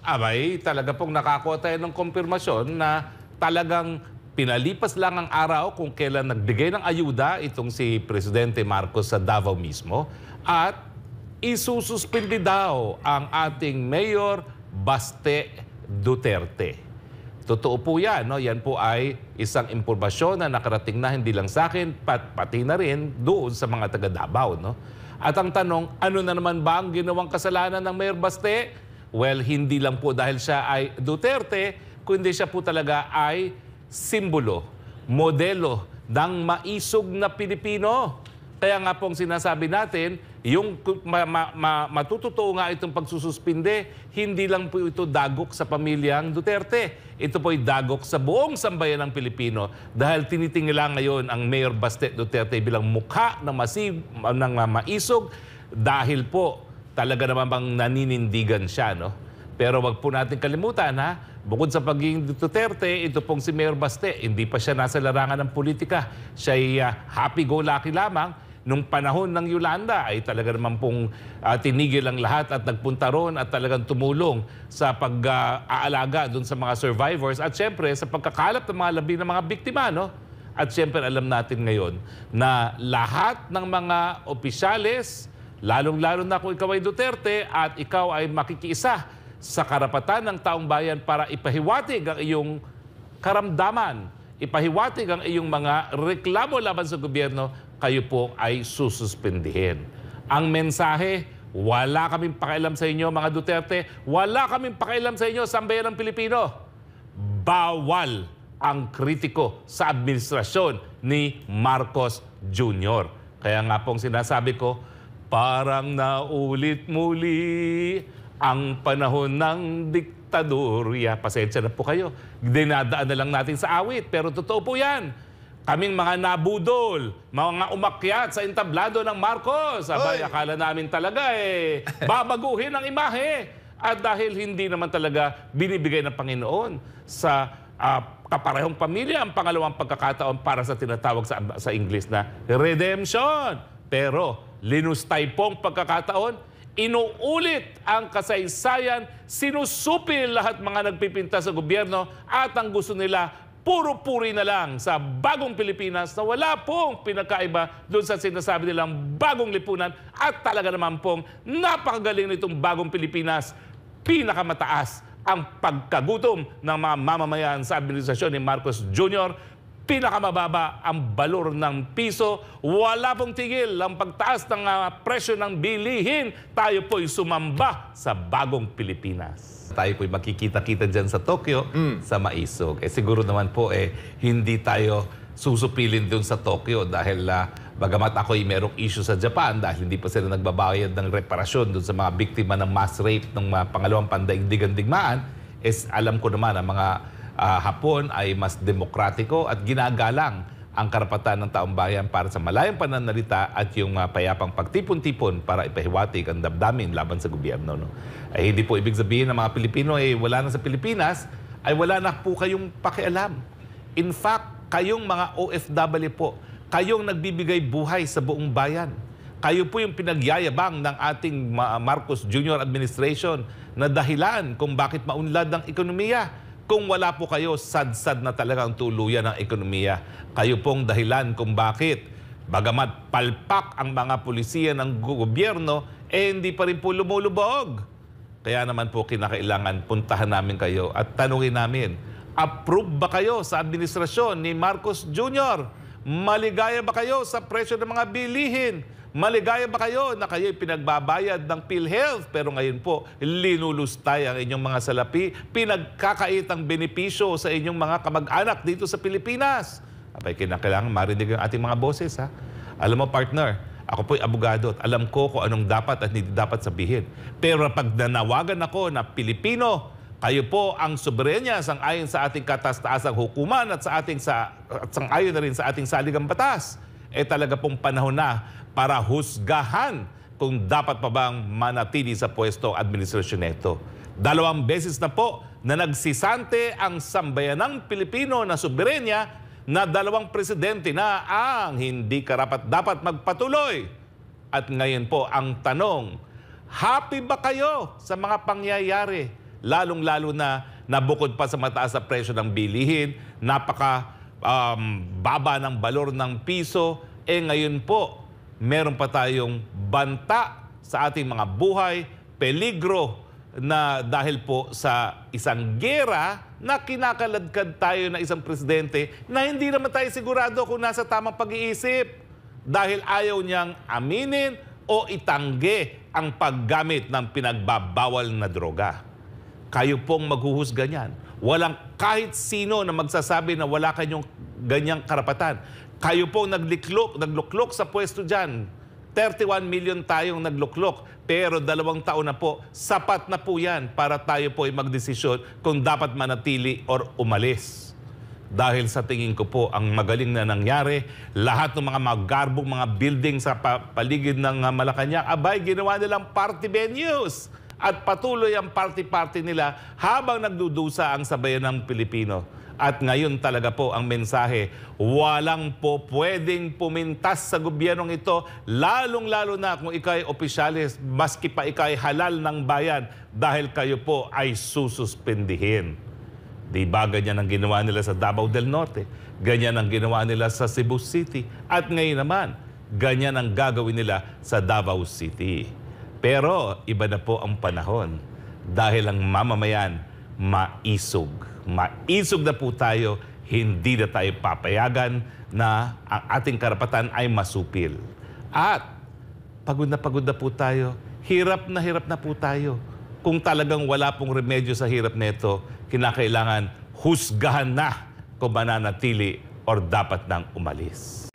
Abay, talaga pong nakakuha tayo ng kumpirmasyon na talagang pinalipas lang ang araw kung kailan nagbigay ng ayuda itong si Presidente Marcos sa Davao mismo at isususpindi daw ang ating Mayor Baste Duterte. Totoo po yan, no? Yan po ay isang impormasyon na nakarating na hindi lang sa akin, pati na rin doon sa mga taga Davao, no? At ang tanong, ano na naman ba ang ginawang kasalanan ng Mayor Baste? Well, hindi lang po dahil siya ay Duterte, kundi siya po talaga ay simbolo, modelo ng maisog na Pilipino. Kaya nga pong sinasabi natin, yung matutotoo nga itong pagsususpinde, hindi lang po ito dagok sa pamilyang Duterte. Ito po ay dagok sa buong sambayan ng Pilipino dahil tinitingala ngayon ang Mayor Baste Duterte bilang mukha ng maisog dahil po talaga naman bang naninindigan siya, no? Pero wag po natin kalimutan, ha? Bukod sa pagiging Duterte, ito pong si Mayor Baste, hindi pa siya nasa larangan ng politika. Siya ay happy-go-lucky lamang. Nung panahon ng Yolanda ay talaga naman pong tinigil ang lahat at nagpunta ron at talagang tumulong sa pag-aalaga dun sa mga survivors at syempre sa pagkakalap ng mga labi ng mga biktima, no? At syempre alam natin ngayon na lahat ng mga opisyales, lalong-lalo na kung ikaw ay Duterte at ikaw ay makikiisa sa karapatan ng taong bayan para ipahiwatig ang iyong karamdaman, ipahiwatig ang iyong mga reklamo laban sa gobyerno, kayo po ay sususpindihin. Ang mensahe, wala kaming pakialam sa inyo mga Duterte, wala kaming pakialam sa inyo sambayan ng Pilipino. Bawal ang kritiko sa administrasyon ni Marcos Jr. Kaya nga pong sinasabi ko, parang naulit muli ang panahon ng diktadorya. Pasensya na po kayo. Dinadaan na lang natin sa awit. Pero totoo po yan. Kaming mga nabudol, mga umakyat sa entablado ng Marcos. Abay, akala namin talaga babaguhin ang imahe. At dahil hindi naman talaga binibigay ng Panginoon sa kaparehong pamilya ang pangalawang pagkakataon para sa tinatawag sa English na redemption. Pero linustay pong pagkakataon, inuulit ang kasaysayan, sinusupil lahat mga nagpipinta sa gobyerno at ang gusto nila, puro-puri na lang sa bagong Pilipinas na wala pong pinakaiba doon sa sinasabi nilang bagong lipunan at talaga naman pong napakagaling nitong bagong Pilipinas. Pinakamataas ang pagkagutom ng mga mamamayan sa administrasyon ni Marcos Jr., pinakamababa ang balor ng piso, wala pong tigil ang pagtaas ng presyo ng bilihin. Tayo po'y sumamba sa bagong Pilipinas. Tayo po'y makikita-kita dyan sa Tokyo, sa maisog. Siguro naman po hindi tayo susupilin dun sa Tokyo dahil bagamat ako'y merong issue sa Japan dahil hindi pa sila nagbabayad ng reparasyon dun sa mga biktima ng mass rape ng pangalawang pandaigdigang digmaan, alam ko naman ang mga Hapon ay mas demokratiko at ginagalang ang karapatan ng taong bayan para sa malayang pananalita at yung payapang pagtipon-tipon para ipahiwatig ang damdamin laban sa gobyerno. No? Ay hindi po ibig sabihin ng mga Pilipino wala na sa Pilipinas, ay wala na po kayong pakialam. In fact, kayong mga OFW po, kayong nagbibigay buhay sa buong bayan. Kayo po yung pinagyayabang ng ating Marcos Jr. administration na dahilan kung bakit maunlad ang ekonomiya. Kung wala po kayo, sad-sad na talaga ang tuluyan ng ekonomiya. Kayo pong dahilan kung bakit, bagamat palpak ang mga pulisiya ng gobyerno, hindi pa rin po lumulubog. Kaya naman po kinakailangan puntahan namin kayo at tanungin namin, approve ba kayo sa administrasyon ni Marcos Jr.? Maligaya ba kayo sa presyo ng mga bilihin? Maligaya ba kayo na kayo'y pinagbabayad ng PhilHealth pero ngayon po linulustay ang inyong mga salapi, pinagkakait ang benepisyo sa inyong mga kamag-anak dito sa Pilipinas? Abay, kinakailangan marinig ang ating mga boses, ha? Alam mo, partner, ako po'y abogado at alam ko kung anong dapat at hindi dapat sabihin. Pero pag nanawagan ako na Pilipino, kayo po ang soberenya sang-ayon sa ating kataas-taasang hukuman at sang-ayon na rin sa ating saligang batas, talaga pong panahon na para husgahan kung dapat pa bang manatili sa pwesto administrasyon nito. 2 beses na po na nagsisante ang sambayanang Pilipino na soberenya na 2 presidente na ang hindi karapat-dapat magpatuloy. At ngayon po ang tanong, happy ba kayo sa mga pangyayari lalong-lalo na bukod pa sa mataas na presyo ng bilihin, baba ng balor ng piso, ngayon po, meron pa tayong banta sa ating mga buhay, peligro na dahil po sa isang gera na kinakaladkad tayo na isang presidente na hindi naman tayo sigurado kung nasa tamang pag-iisip dahil ayaw niyang aminin o itanggi ang paggamit ng pinagbabawal na droga. Kayo pong maghuhusga niyan. Walang kahit sino na magsasabi na wala kayong ganyang karapatan. Kayo pong nagluklok sa pwesto dyan. 31 million tayong nagluklok. Pero 2 taon na po, sapat na po yan para tayo po ay magdesisyon kung dapat manatili or umalis. Dahil sa tingin ko po, ang magaling na nangyari, lahat ng mga magarbong mga building sa paligid ng Malacanang, abay, ginawa nilang party venues. At patuloy ang party-party nila habang nagdudusa ang sabayan ng Pilipino. At ngayon talaga po ang mensahe, walang po pwedeng pumintas sa gobyernong ito, lalong-lalo na kung ikay opisyalis, maski pa ikay halal ng bayan, dahil kayo po ay sususpendihin. Di ba ganyan ang ginawa nila sa Davao del Norte? Ganyan ang ginawa nila sa Cebu City. At ngayon naman, ganyan ang gagawin nila sa Davao City. Pero iba na po ang panahon dahil ang mamamayan maisog. Maisog na po tayo, hindi na tayo papayagan na ang ating karapatan ay masupil. At pagod na po tayo, hirap na po tayo. Kung talagang wala pong remedyo sa hirap nito, kinakailangan husgahan na kung mananatili or dapat nang umalis.